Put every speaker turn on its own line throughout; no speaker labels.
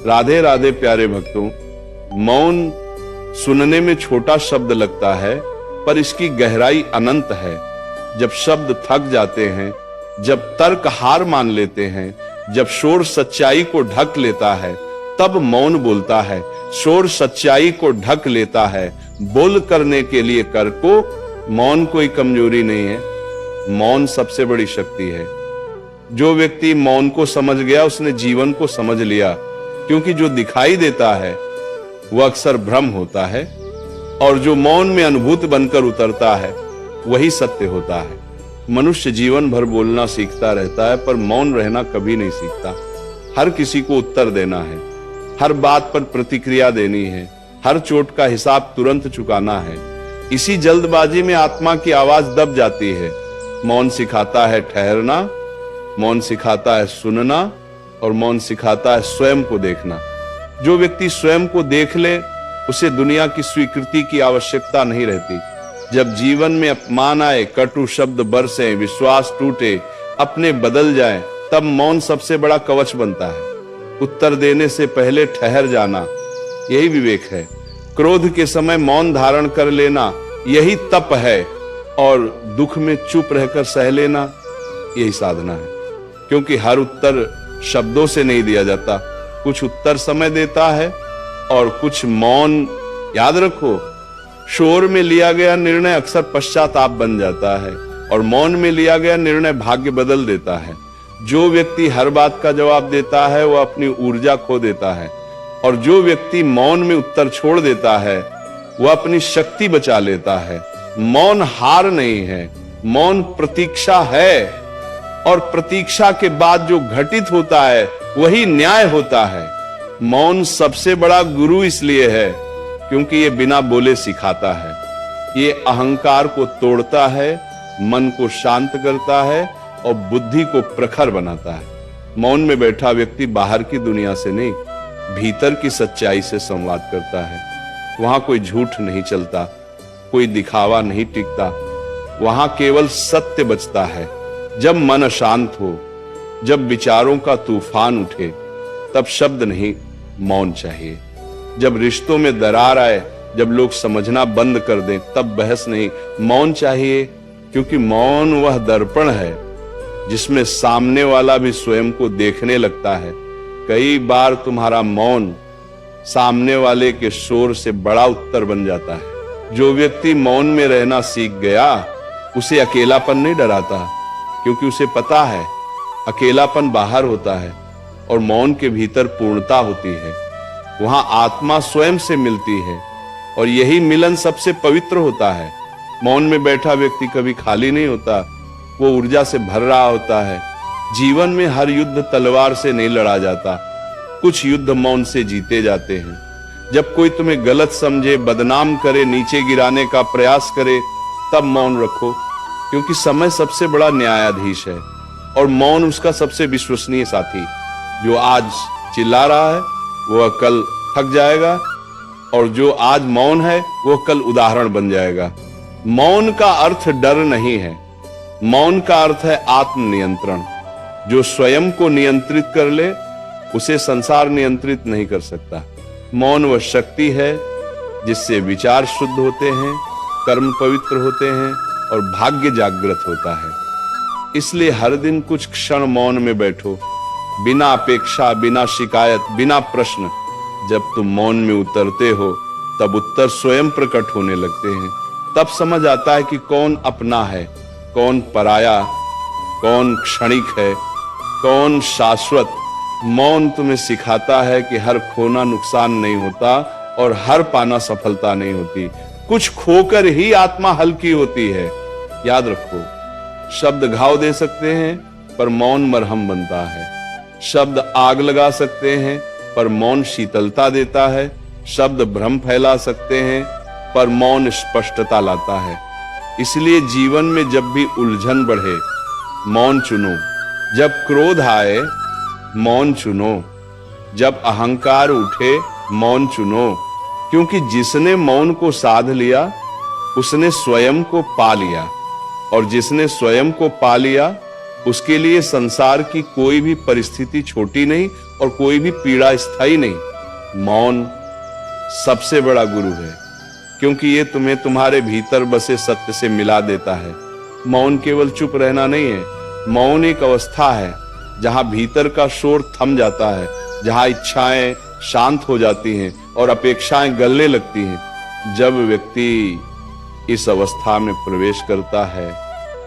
राधे राधे प्यारे भक्तों, मौन सुनने में छोटा शब्द लगता है, पर इसकी गहराई अनंत है। जब शब्द थक जाते हैं, जब तर्क हार मान लेते हैं, जब शोर सच्चाई को ढक लेता है, तब मौन बोलता है। शोर सच्चाई को ढक लेता है, बोल करने के लिए कर को। मौन कोई कमजोरी नहीं है, मौन सबसे बड़ी शक्ति है। जो व्यक्ति मौन को समझ गया, उसने जीवन को समझ लिया, क्योंकि जो दिखाई देता है वह अक्सर भ्रम होता है, और जो मौन में अनुभूत बनकर उतरता है वही सत्य होता है। मनुष्य जीवन भर बोलना सीखता रहता है, पर मौन रहना कभी नहीं सीखता। हर किसी को उत्तर देना है, हर बात पर प्रतिक्रिया देनी है, हर चोट का हिसाब तुरंत चुकाना है। इसी जल्दबाजी में आत्मा की आवाज दब जाती है। मौन सिखाता है ठहरना, मौन सिखाता है सुनना, और मौन सिखाता है स्वयं को देखना। जो व्यक्ति स्वयं को देख ले, उसे दुनिया की स्वीकृति की आवश्यकता नहीं रहती। जब जीवन में अपमान आए, कटु शब्द बरसे, विश्वास टूटे, अपने बदल जाए, तब मौन सबसे बड़ा कवच बनता है। उत्तर देने से पहले ठहर जाना, यही विवेक है। क्रोध के समय मौन धारण कर लेना, यही तप है। और दुख में चुप रहकर सह लेना, यही साधना है। क्योंकि हर उत्तर शब्दों से नहीं दिया जाता, कुछ उत्तर समय देता है और कुछ मौन। याद रखो, शोर में लिया गया निर्णय अक्सर पश्चाताप बन जाता है, और मौन में लिया गया निर्णय भाग्य बदल देता है। जो व्यक्ति हर बात का जवाब देता है, वह अपनी ऊर्जा खो देता है, और जो व्यक्ति मौन में उत्तर छोड़ देता है, वह अपनी शक्ति बचा लेता है। मौन हार नहीं है, मौन प्रतीक्षा है, और प्रतीक्षा के बाद जो घटित होता है वही न्याय होता है। मौन सबसे बड़ा गुरु इसलिए है क्योंकि ये बिना बोले सिखाता है। ये अहंकार को तोड़ता है, मन को शांत करता है, और बुद्धि को प्रखर बनाता है। मौन में बैठा व्यक्ति बाहर की दुनिया से नहीं, भीतर की सच्चाई से संवाद करता है। वहां कोई झूठ नहीं चलता, कोई दिखावा नहीं टिकता, वहां केवल सत्य बचता है। जब मन शांत हो, जब विचारों का तूफान उठे, तब शब्द नहीं, मौन चाहिए। जब रिश्तों में दरार आए, जब लोग समझना बंद कर दें, तब बहस नहीं, मौन चाहिए। क्योंकि मौन वह दर्पण है जिसमें सामने वाला भी स्वयं को देखने लगता है। कई बार तुम्हारा मौन सामने वाले के शोर से बड़ा उत्तर बन जाता है। जो व्यक्ति मौन में रहना सीख गया, उसे अकेलापन नहीं डराता, क्योंकि उसे पता है अकेलापन बाहर होता है और मौन के भीतर पूर्णता होती है। वहां आत्मा स्वयं से मिलती है, और यही मिलन सबसे पवित्र होता है। मौन में बैठा व्यक्ति कभी खाली नहीं होता, वो ऊर्जा से भर रहा होता है। जीवन में हर युद्ध तलवार से नहीं लड़ा जाता, कुछ युद्ध मौन से जीते जाते हैं। जब कोई तुम्हें गलत समझे, बदनाम करे, नीचे गिराने का प्रयास करे, तब मौन रखो, क्योंकि समय सबसे बड़ा न्यायाधीश है, और मौन उसका सबसे विश्वसनीय साथी। जो आज चिल्ला रहा है वो कल थक जाएगा, और जो आज मौन है वो कल उदाहरण बन जाएगा। मौन का अर्थ डर नहीं है, मौन का अर्थ है आत्मनियंत्रण। जो स्वयं को नियंत्रित कर ले, उसे संसार नियंत्रित नहीं कर सकता। मौन वह शक्ति है जिससे विचार शुद्ध होते हैं, कर्म पवित्र होते हैं, और भाग्य जागृत होता है। इसलिए हर दिन कुछ क्षण मौन में बैठो, बिना अपेक्षा, बिना शिकायत, बिना प्रश्न। जब तुम मौन में उतरते हो, तब उत्तर स्वयं प्रकट होने लगते हैं। तब समझ आता है कि कौन अपना है, कौन पराया, कौन क्षणिक है, कौन शाश्वत। मौन तुम्हें सिखाता है कि हर खोना नुकसान नहीं होता, और हर पाना सफलता नहीं होती। कुछ खोकर ही आत्मा हल्की होती है। याद रखो, शब्द घाव दे सकते हैं, पर मौन मरहम बनता है। शब्द आग लगा सकते हैं, पर मौन शीतलता देता है। शब्द भ्रम फैला सकते हैं, पर मौन स्पष्टता लाता है। इसलिए जीवन में जब भी उलझन बढ़े, मौन चुनो। जब क्रोध आए, मौन चुनो। जब अहंकार उठे, मौन चुनो। क्योंकि जिसने मौन को साध लिया, उसने स्वयं को पा लिया, और जिसने स्वयं को पा लिया, उसके लिए संसार की कोई भी परिस्थिति छोटी नहीं और कोई भी पीड़ा स्थायी नहीं। मौन सबसे बड़ा गुरु है, क्योंकि ये तुम्हें तुम्हारे भीतर बसे सत्य से मिला देता है। मौन केवल चुप रहना नहीं है, मौन एक अवस्था है जहां भीतर का शोर थम जाता है, जहां इच्छाएं शांत हो जाती हैं और अपेक्षाएं गलने लगती हैं। जब व्यक्ति इस अवस्था में प्रवेश करता है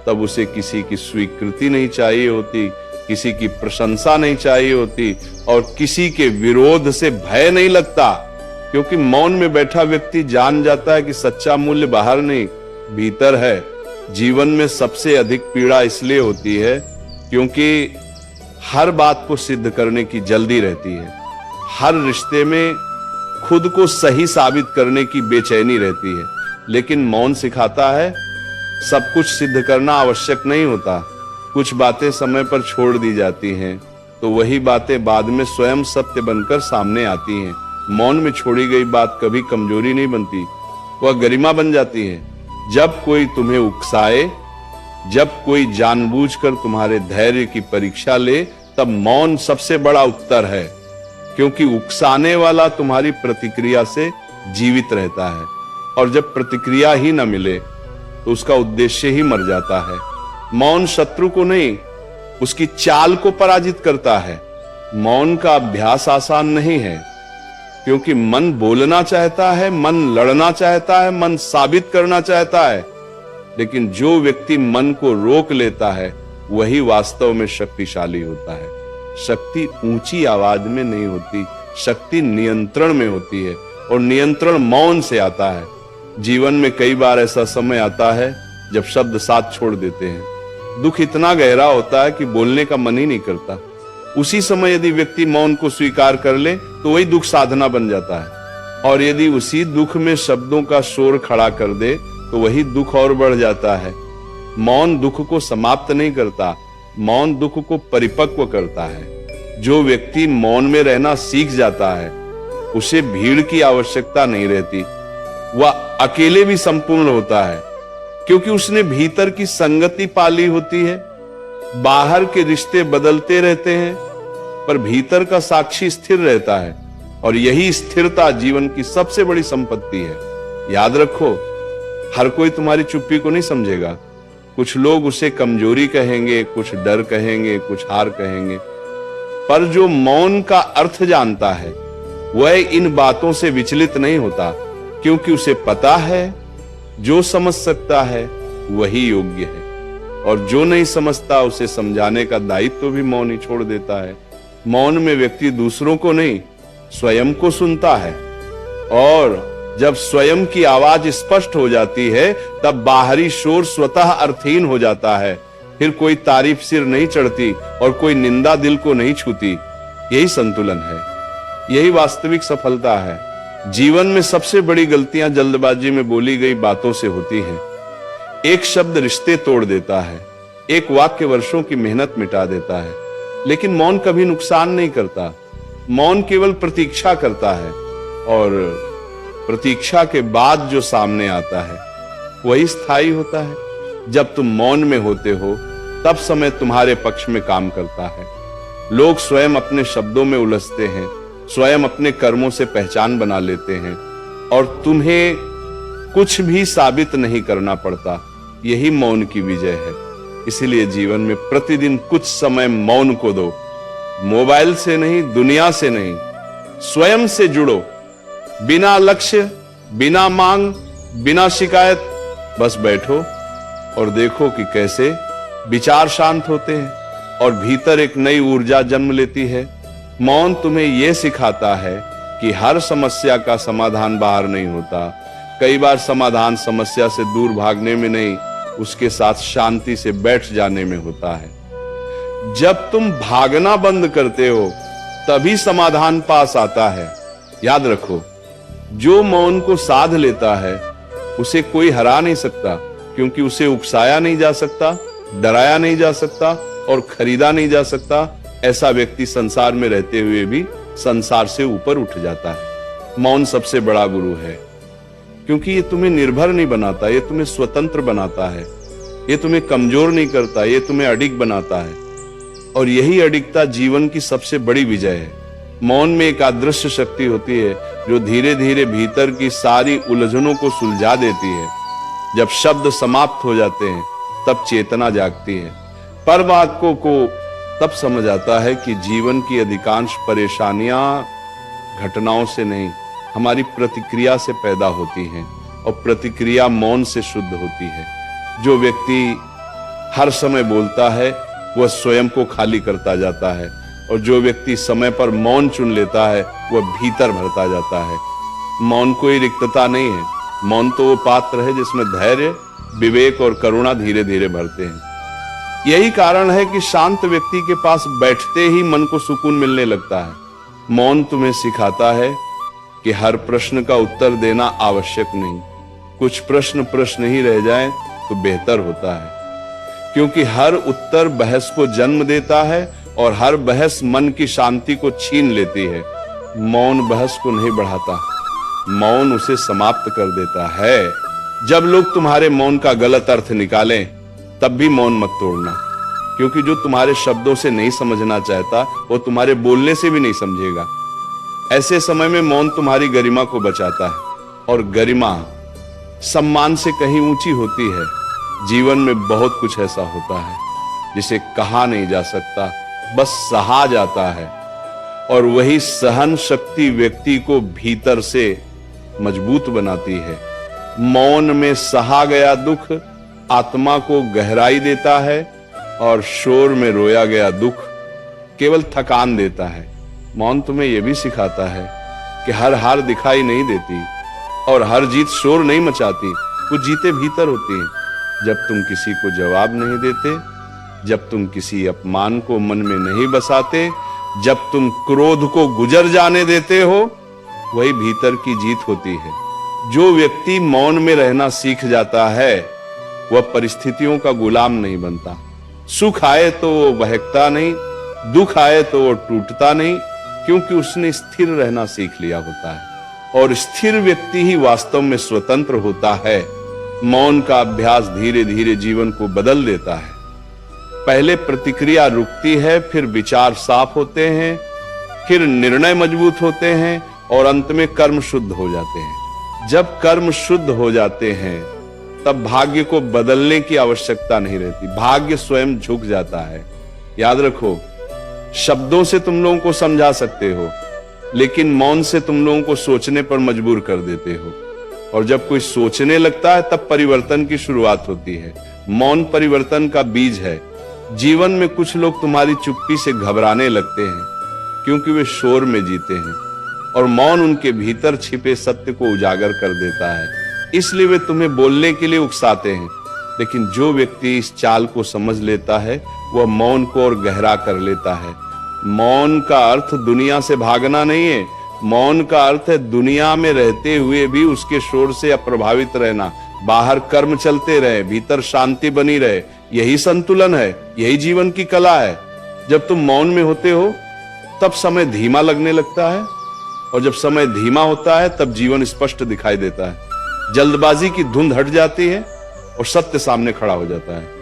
तब उसे किसी की स्वीकृति नहीं चाहिए होती, किसी की प्रशंसा नहीं चाहिए होती और किसी के विरोध से भय नहीं लगता, क्योंकि मौन में बैठा व्यक्ति जान जाता है कि सच्चा मूल्य बाहर नहीं भीतर है। जीवन में सबसे अधिक पीड़ा इसलिए होती है क्योंकि हर बात को सिद्ध करने की जल्दी रहती है, हर रिश्ते में खुद को सही साबित करने की बेचैनी रहती है। लेकिन मौन सिखाता है सब कुछ सिद्ध करना आवश्यक नहीं होता। कुछ बातें समय पर छोड़ दी जाती हैं तो वही बातें बाद में स्वयं सत्य बनकर सामने आती हैं। मौन में छोड़ी गई बात कभी कमजोरी नहीं बनती, वह गरिमा बन जाती है। जब कोई तुम्हें उकसाए, जब कोई जानबूझकर तुम्हारे धैर्य की परीक्षा ले, तब मौन सबसे बड़ा उत्तर है, क्योंकि उकसाने वाला तुम्हारी प्रतिक्रिया से जीवित रहता है और जब प्रतिक्रिया ही न मिले तो उसका उद्देश्य ही मर जाता है। मौन शत्रु को नहीं, उसकी चाल को पराजित करता है। मौन का अभ्यास आसान नहीं है, क्योंकि मन बोलना चाहता है, मन लड़ना चाहता है, मन साबित करना चाहता है। लेकिन जो व्यक्ति मन को रोक लेता है वही वास्तव में शक्तिशाली होता है। शक्ति ऊंची आवाज में नहीं होती, शक्ति नियंत्रण में होती है और नियंत्रण मौन से आता है। जीवन में कई बार ऐसा समय आता है जब शब्द साथ छोड़ देते हैं। दुख इतना गहरा होता है कि बोलने का मन ही नहीं करता। उसी समय यदि व्यक्ति मौन को स्वीकार कर ले तो वही दुख साधना बन जाता है, और यदि उसी दुख में शब्दों का शोर खड़ा कर दे तो वही दुख और बढ़ जाता है। मौन दुख को समाप्त नहीं करता, मौन दुख को परिपक्व करता है। जो व्यक्ति मौन में रहना सीख जाता है उसे भीड़ की आवश्यकता नहीं रहती, वह अकेले भी संपूर्ण होता है, क्योंकि उसने भीतर की संगति पाली होती है। बाहर के रिश्ते बदलते रहते हैं पर भीतर का साक्षी स्थिर रहता है, और यही स्थिरता जीवन की सबसे बड़ी संपत्ति है। याद रखो, हर कोई तुम्हारी चुप्पी को नहीं समझेगा। कुछ लोग उसे कमजोरी कहेंगे, कुछ डर कहेंगे, कुछ हार कहेंगे, पर जो मौन का अर्थ जानता है वह इन बातों से विचलित नहीं होता, क्योंकि उसे पता है जो समझ सकता है वही योग्य है, और जो नहीं समझता उसे समझाने का दायित्व भी मौन ही छोड़ देता है। मौन में व्यक्ति दूसरों को नहीं, स्वयं को सुनता है, और जब स्वयं की आवाज स्पष्ट हो जाती है तब बाहरी शोर स्वतः अर्थहीन हो जाता है। फिर कोई तारीफ सिर नहीं चढ़ती और कोई निंदा दिल को नहीं छूती। यही संतुलन है, यही वास्तविक सफलता है। जीवन में सबसे बड़ी गलतियां जल्दबाजी में बोली गई बातों से होती हैं। एक शब्द रिश्ते तोड़ देता है, एक वाक्य वर्षों की मेहनत मिटा देता है। लेकिन मौन कभी नुकसान नहीं करता, मौन केवल प्रतीक्षा करता है, और प्रतीक्षा के बाद जो सामने आता है वही स्थायी होता है। जब तुम मौन में होते हो तब समय तुम्हारे पक्ष में काम करता है। लोग स्वयं अपने शब्दों में उलझते हैं, स्वयं अपने कर्मों से पहचान बना लेते हैं, और तुम्हें कुछ भी साबित नहीं करना पड़ता। यही मौन की विजय है। इसीलिए जीवन में प्रतिदिन कुछ समय मौन को दो। मोबाइल से नहीं, दुनिया से नहीं, स्वयं से जुड़ो। बिना लक्ष्य, बिना मांग, बिना शिकायत, बस बैठो और देखो कि कैसे विचार शांत होते हैं और भीतर एक नई ऊर्जा जन्म लेती है। मौन तुम्हें यह सिखाता है कि हर समस्या का समाधान बाहर नहीं होता। कई बार समाधान समस्या से दूर भागने में नहीं, उसके साथ शांति से बैठ जाने में होता है। जब तुम भागना बंद करते हो तभी समाधान पास आता है। याद रखो, जो मौन को साध लेता है उसे कोई हरा नहीं सकता, क्योंकि उसे उकसाया नहीं जा सकता, डराया नहीं जा सकता और खरीदा नहीं जा सकता। ऐसा व्यक्ति संसार में रहते हुए भी संसार से ऊपर उठ जाता है। मौन सबसे बड़ा गुरु है, क्योंकि ये तुम्हें निर्भर नहीं बनाता, ये तुम्हें स्वतंत्र बनाता है। ये तुम्हें कमजोर नहीं करता, ये तुम्हें अडिग बनाता है। और यही अडिगता जीवन की सबसे बड़ी विजय है। मौन में एक अदृश्य शक्ति होती है जो धीरे धीरे भीतर की सारी उलझनों को सुलझा देती है। जब शब्द समाप्त हो जाते हैं तब चेतना जागती है। परमात्मा को तब समझ आता है कि जीवन की अधिकांश परेशानियां घटनाओं से नहीं, हमारी प्रतिक्रिया से पैदा होती हैं, और प्रतिक्रिया मौन से शुद्ध होती है। जो व्यक्ति हर समय बोलता है वह स्वयं को खाली करता जाता है, और जो व्यक्ति समय पर मौन चुन लेता है वह भीतर भरता जाता है। मौन कोई रिक्तता नहीं है, मौन तो वो पात्र है जिसमें धैर्य, विवेक और करुणा धीरे धीरे भरते हैं। यही कारण है कि शांत व्यक्ति के पास बैठते ही मन को सुकून मिलने लगता है। मौन तुम्हें सिखाता है कि हर प्रश्न का उत्तर देना आवश्यक नहीं, कुछ प्रश्न ही रह जाएं तो बेहतर होता है, क्योंकि हर उत्तर बहस को जन्म देता है और हर बहस मन की शांति को छीन लेती है। मौन बहस को नहीं बढ़ाता, मौन उसे समाप्त कर देता है। जब लोग तुम्हारे मौन का गलत अर्थ निकालें तब भी मौन मत तोड़ना, क्योंकि जो तुम्हारे शब्दों से नहीं समझना चाहता वो तुम्हारे बोलने से भी नहीं समझेगा। ऐसे समय में मौन तुम्हारी गरिमा को बचाता है, और गरिमा सम्मान से कहीं ऊंची होती है। जीवन में बहुत कुछ ऐसा होता है जिसे कहा नहीं जा सकता, बस सहा जाता है, और वही सहन शक्ति व्यक्ति को भीतर से मजबूत बनाती है। मौन में सहा गया दुख आत्मा को गहराई देता है, और शोर में रोया गया दुख केवल थकान देता है। मौन तुम्हें यह भी सिखाता है कि हर हार दिखाई नहीं देती और हर जीत शोर नहीं मचाती, कुछ जीते भीतर होती हैं। जब तुम किसी को जवाब नहीं देते, जब तुम किसी अपमान को मन में नहीं बसाते, जब तुम क्रोध को गुजर जाने देते हो, वही भीतर की जीत होती है। जो व्यक्ति मौन में रहना सीख जाता है वह परिस्थितियों का गुलाम नहीं बनता। सुख आए तो वो बहकता नहीं, दुख आए तो वो टूटता नहीं, क्योंकि उसने स्थिर रहना सीख लिया होता है। और स्थिर व्यक्ति ही वास्तव में स्वतंत्र होता है। मौन का अभ्यास धीरे धीरे जीवन को बदल देता है। पहले प्रतिक्रिया रुकती है, फिर विचार साफ होते हैं, फिर निर्णय मजबूत होते हैं, और अंत में कर्म शुद्ध हो जाते हैं। जब कर्म शुद्ध हो जाते हैं तब भाग्य को बदलने की आवश्यकता नहीं रहती, भाग्य स्वयं झुक जाता है। याद रखो, शब्दों से तुम लोगों को समझा सकते हो, लेकिन मौन से तुम लोगों को सोचने पर मजबूर कर देते हो। और जब कोई सोचने लगता है तब परिवर्तन की शुरुआत होती है। मौन परिवर्तन का बीज है। जीवन में कुछ लोग तुम्हारी चुप्पी से घबराने लगते हैं, क्योंकि वे शोर में जीते हैं, और मौन उनके भीतर छिपे सत्य को उजागर कर देता है। इसलिए वे तुम्हें बोलने के लिए उकसाते हैं। लेकिन जो व्यक्ति इस चाल को समझ लेता है वह मौन को और गहरा कर लेता है। मौन का अर्थ दुनिया से भागना नहीं है, मौन का अर्थ है दुनिया में रहते हुए भी उसके शोर से अप्रभावित रहना। बाहर कर्म चलते रहे, भीतर शांति बनी रहे। यही संतुलन है, यही जीवन की कला है। जब तुम मौन में होते हो तब समय धीमा लगने लगता है, और जब समय धीमा होता है तब जीवन स्पष्ट दिखाई देता है। जल्दबाजी की धुंध हट जाती है और सत्य सामने खड़ा हो जाता है।